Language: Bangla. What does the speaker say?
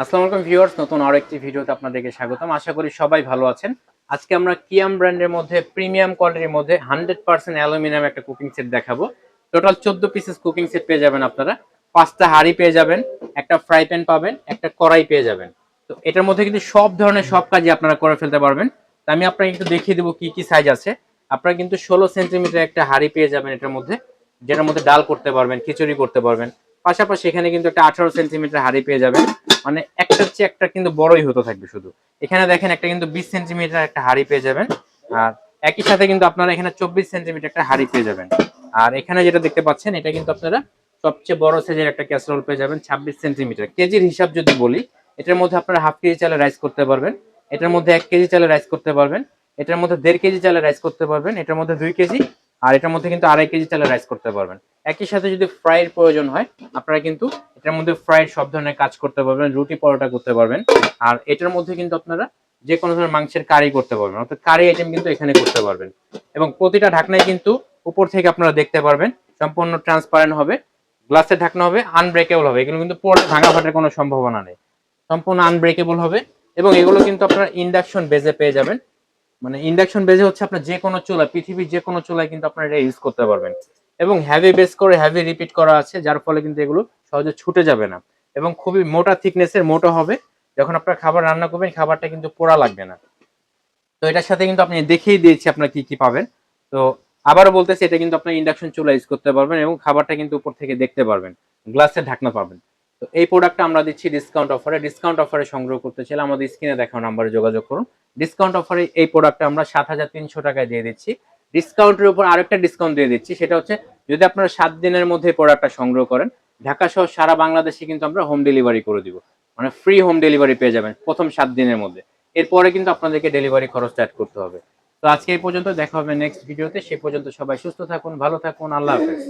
আসসালামু আলাইকুম ভিউয়ার্স, নতুন আরো একটি ভিডিওতে আপনাদেরকে স্বাগতম। আশা করি সবাই ভালো আছেন। আজকে আমরা কিয়াম ব্র্যান্ডের মধ্যে প্রিমিয়াম কোয়ালিটির মধ্যে 100% অ্যালুমিনিয়াম একটা কুকিং সেট দেখাবো। টোটাল 14 পিসেস কুকিং সেট পেয়ে যাবেন আপনারা। 5টা হাঁড়ি পেয়ে যাবেন, একটা ফ্রাই প্যান পাবেন, একটা কড়াই পেয়ে যাবেন। তো এটার মধ্যে কিন্তু সব ধরনের সব কাজই আপনারা করে ফেলতে পারবেন। তো আমি আপনাকে একটু দেখিয়ে দেবো কি কি সাইজ আছে। আপনারা কিন্তু 16 সেন্টিমিটার একটা হাঁড়ি পেয়ে যাবেন এটার মধ্যে, যেটার মধ্যে ডাল করতে পারবেন, খিচুড়ি করতে পারবেন। পাশাপাশি এখানে কিন্তু একটা 18 সেন্টিমিটার হাঁড়ি পেয়ে যাবেন। মানে একটার চেয়ে একটা কিন্তু বড়ই হতে থাকবে শুধু। এখানে দেখেন একটা কিন্তু 20 সেন্টিমিটার একটা হাঁড়ি পেয়ে যাবেন। আর একই সাথে কিন্তু আপনারা এখানে 24 সেন্টিমিটার একটা হাঁড়ি পেয়ে যাবেন। আর এখানে যেটা দেখতে পাচ্ছেন এটা কিন্তু আপনারা সবচেয়ে বড় সাইজের একটা ক্যাসারোল পেয়ে যাবেন 26 সেন্টিমিটার। কেজির হিসাব যদি বলি, এটার মধ্যে আপনারা হাফ কেজি চালে রাইস করতে পারবেন, এটার মধ্যে 1 কেজি চালে রাইস করতে পারবেন, এটার মধ্যে 1.5 কেজি চালে রাইস করতে পারবেন, এটার মধ্যে 2 কেজি, আর এটার মধ্যে কিন্তু 2.5 কেজি চালে রাইস করতে পারবেন। একই সাথে যদি ফ্রাইয়ের প্রয়োজন হয়, আপনারা কিন্তু এটার মধ্যে ফ্রাইড সব ধরনের কাজ করতে পারবেন, রুটি পরোটা করতে পারবেন। আর এটার মধ্যে কিন্তু আপনারা যে কোনো ধরনের মাংসের কারি করতে পারবেন, অর্থাৎ কারি আইটেম কিন্তু এখানে করতে পারবেন। এবং প্রতিটা ঢাকনায় কিন্তু উপর থেকে আপনারা দেখতে পারবেন সম্পূর্ণ ট্রান্সপারেন্ট হবে, গ্লাসের ঢাকনা হবে, আনব্রেকেবল হবে। এগুলো কিন্তু পরে ভাঙা ফাটার কোনো সম্ভাবনা নেই, সম্পূর্ণ আনব্রেকেবল হবে। এবং এগুলো কিন্তু আপনারা ইন্ডাকশন বেজে পেয়ে যাবেন। মানে ইন্ডাকশন বেজে হচ্ছে আপনার যে কোনো চুলা, পৃথিবীর যে কোনো চুলায় কিন্তু আপনারা এটা ইউজ করতে পারবেন। এবং হেভি বেস করে হেভি রিপিট করা আছে, যার ফলে কিন্তু এগুলো সহজে ছুটে যাবে না। এবং খুবই মোটা থিকনেসের মোটা হবে। যখন আপনার খাবার রান্না করবেন, খাবারটা কিন্তু পোড়া লাগবে না। তো এটার সাথে কিন্তু আপনি দেখিয়ে দিয়েছি আপনারা কি কি পাবেন। তো আবারও বলতেছি, এটা কিন্তু আপনার ইন্ডাকশন চুলা ইউজ করতে পারবেন এবং খাবারটা কিন্তু উপর থেকে দেখতে পারবেন, গ্লাসের ঢাকনা পাবেন। তো এই প্রোডাক্টটা আমরা দিচ্ছি ডিসকাউন্ট অফারে। ডিসকাউন্ট অফারে সংগ্রহ করতে চাইলে আমাদের স্ক্রিনে দেখানো নাম্বারে যোগাযোগ করুন। ডিসকাউন্ট অফারে এই প্রোডাক্টটা আমরা 7,300 টাকায় দিয়ে দিচ্ছি। ডিসকাউন্টের উপর আরেকটা ডিসকাউন্ট দিয়ে দিচ্ছি, সেটা হচ্ছে যদি আপনারা 7 দিনের মধ্যে প্রোডাক্টটা সংগ্রহ করেন, ঢাকা সহ সারা বাংলাদেশে কিন্তু আমরা হোম ডেলিভারি করে দিব। মানে ফ্রি হোম ডেলিভারি পেয়ে যাবেন প্রথম 7 দিনের মধ্যে। এরপরে কিন্তু আপনাদেরকে ডেলিভারি খরচ অ্যাড করতে হবে। তো আজকে এই পর্যন্ত, দেখা হবে নেক্সট ভিডিওতে। সে পর্যন্ত সবাই সুস্থ থাকুন, ভালো থাকুন, আল্লাহ হাফেজ।